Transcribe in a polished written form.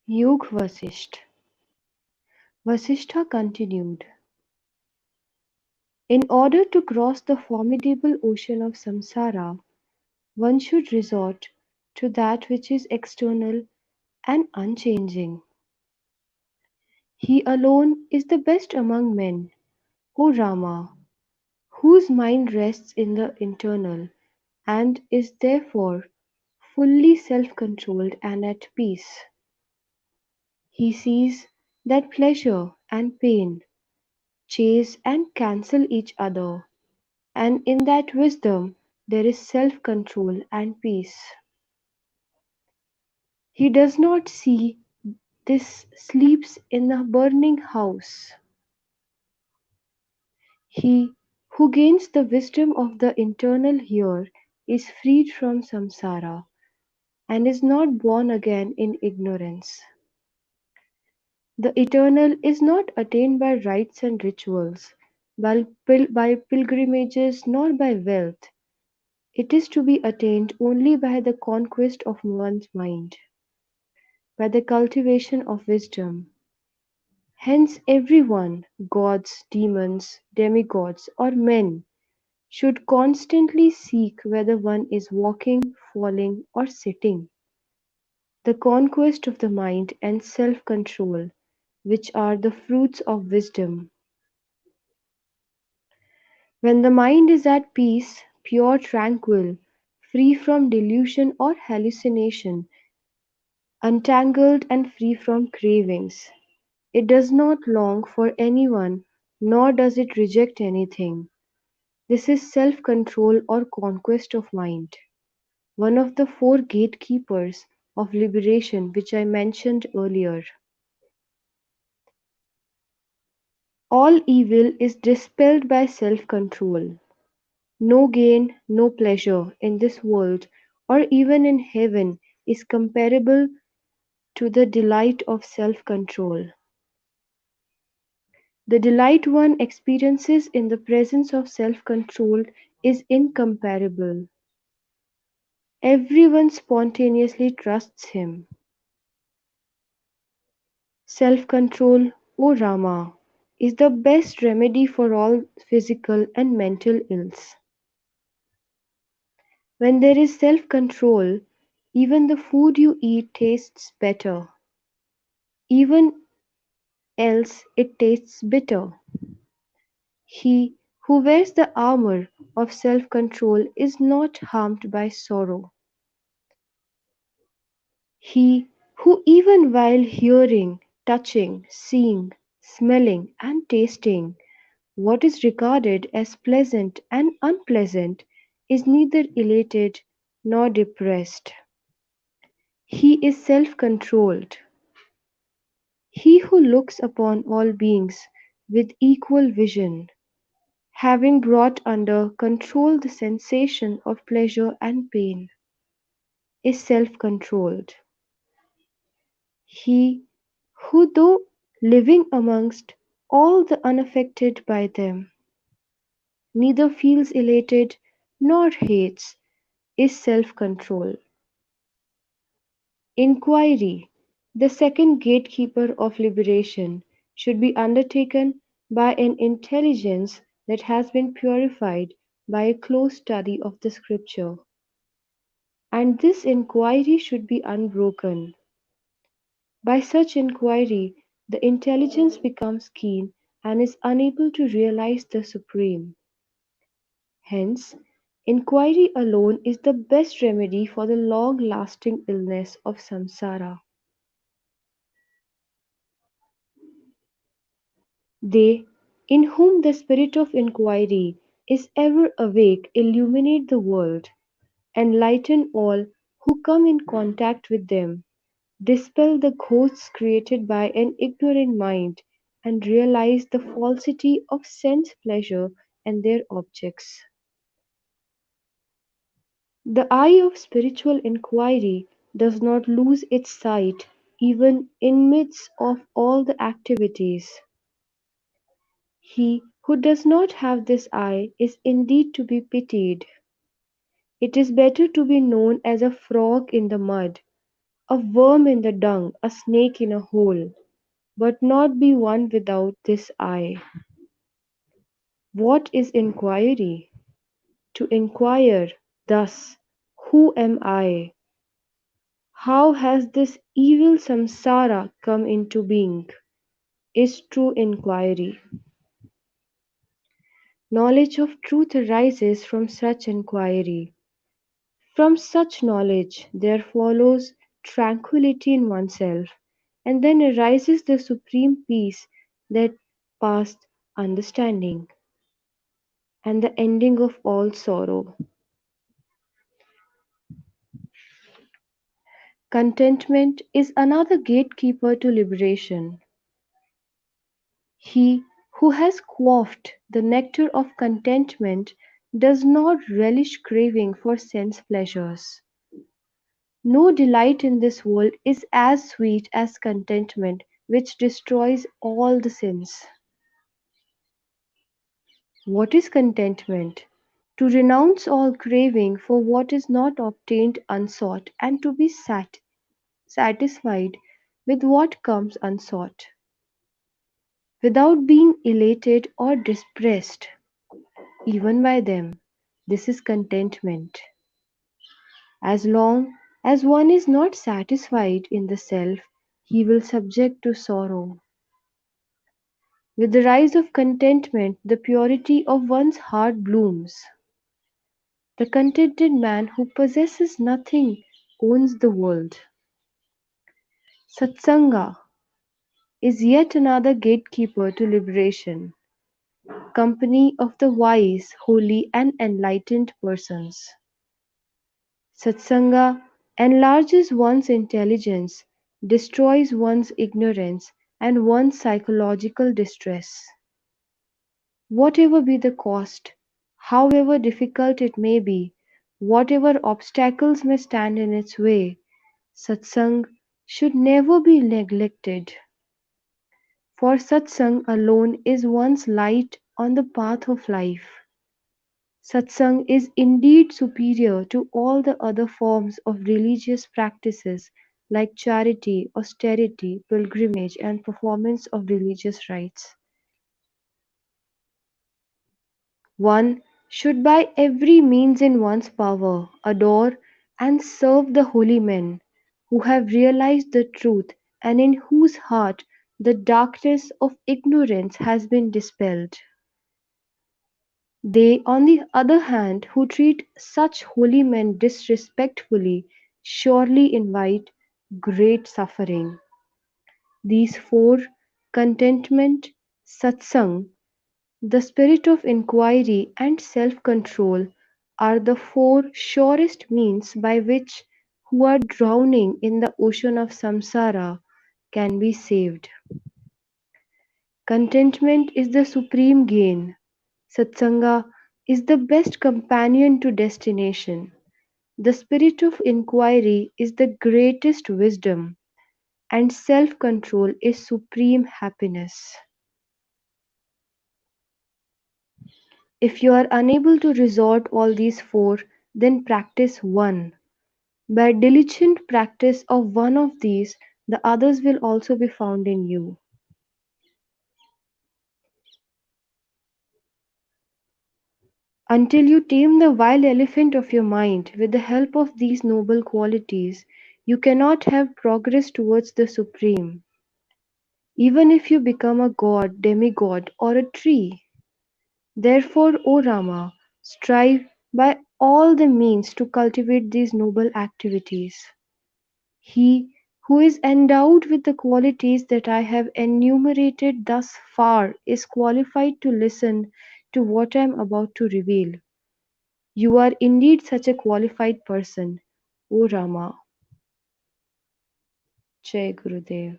Yug Vasisht. Vasistha continued, in order to cross the formidable ocean of samsara, one should resort to that which is external and unchanging. He alone is the best among men, O Rama, whose mind rests in the internal and is therefore fully self-controlled and at peace. He sees that pleasure and pain chase and cancel each other, and in that wisdom there is self-control and peace. He does not see this sleeps in a burning house. He who gains the wisdom of the internal here is freed from samsara and is not born again in ignorance. The eternal is not attained by rites and rituals, by pilgrimages, nor by wealth. It is to be attained only by the conquest of one's mind, by the cultivation of wisdom. Hence every one, gods, demons, demigods, or men, should constantly seek whether one is walking, falling, or sitting. The conquest of the mind and self-control, which are the fruits of wisdom. When the mind is at peace, pure, tranquil, free from delusion or hallucination, untangled and free from cravings, it does not long for anyone, nor does it reject anything. This is self-control or conquest of mind, one of the four gatekeepers of liberation which I mentioned earlier. All evil is dispelled by self-control. No gain, no pleasure in this world or even in heaven is comparable to the delight of self-control. The delight one experiences in the presence of self-control is incomparable. Everyone spontaneously trusts him. Self-control, O Rama, is the best remedy for all physical and mental ills. When there is self-control, even the food you eat tastes better. Even else it tastes bitter. He who wears the armor of self-control is not harmed by sorrow. He who even while hearing, touching, seeing, smelling, and tasting what is regarded as pleasant and unpleasant is neither elated nor depressed. He is self-controlled. He who looks upon all beings with equal vision, having brought under control the sensation of pleasure and pain, is self-controlled. He who, though living amongst all the unaffected by them, neither feels elated nor hates, is self-control. Inquiry, the second gatekeeper of liberation, should be undertaken by an intelligence that has been purified by a close study of the scripture. And this inquiry should be unbroken. By such inquiry, the intelligence becomes keen and is unable to realize the supreme. Hence, inquiry alone is the best remedy for the long-lasting illness of samsara. They in whom the spirit of inquiry is ever awake illuminate the world, enlighten all who come in contact with them, dispel the ghosts created by an ignorant mind, and realize the falsity of sense pleasure and their objects. The eye of spiritual inquiry does not lose its sight even in midst of all the activities. He who does not have this eye is indeed to be pitied. It is better to be known as a frog in the mud a worm in the dung, a snake in a hole, but not be one without this I. What is inquiry? To inquire thus, who am I? How has this evil samsara come into being? Is true inquiry. Knowledge of truth arises from such inquiry. From such knowledge there follows tranquillity in oneself, and then arises the supreme peace that passed understanding, and the ending of all sorrow. Contentment is another gatekeeper to liberation. He who has quaffed the nectar of contentment does not relish craving for sense pleasures. No delight in this world is as sweet as contentment which destroys all the sins. What is contentment? To renounce all craving for what is not obtained unsought, and to be satisfied with what comes unsought, without being elated or depressed even by them. This is contentment. As long as one is not satisfied in the self, he will subject to sorrow. With the rise of contentment, the purity of one's heart blooms. The contented man who possesses nothing owns the world. Satsanga is yet another gatekeeper to liberation. Company of the wise, holy, and enlightened persons. Satsanga enlarges one's intelligence, destroys one's ignorance, and one's psychological distress. Whatever be the cost, however difficult it may be, whatever obstacles may stand in its way, satsang should never be neglected. For satsang alone is one's light on the path of life. Satsang is indeed superior to all the other forms of religious practices like charity, austerity, pilgrimage, and performance of religious rites. One should by every means in one's power adore and serve the holy men who have realized the truth and in whose heart the darkness of ignorance has been dispelled. They, on the other hand, who treat such holy men disrespectfully, surely invite great suffering. These four, contentment, satsang, the spirit of inquiry, and self control, are the four surest means by which who are drowning in the ocean of samsara can be saved. Contentment is the supreme gain. Satsanga is the best companion to destination. The spirit of inquiry is the greatest wisdom, and self control is supreme happiness. If you are unable to resort all these four, then practice one. By diligent practice of one of these, the others will also be found in you. Until you tame the wild elephant of your mind with the help of these noble qualities, you cannot have progress towards the Supreme, even if you become a god, demigod, or a tree. Therefore, O Rama, strive by all the means to cultivate these noble activities. He who is endowed with the qualities that I have enumerated thus far is qualified to listen to what I am about to reveal. You are indeed such a qualified person, O Rama. Jai Gurudev.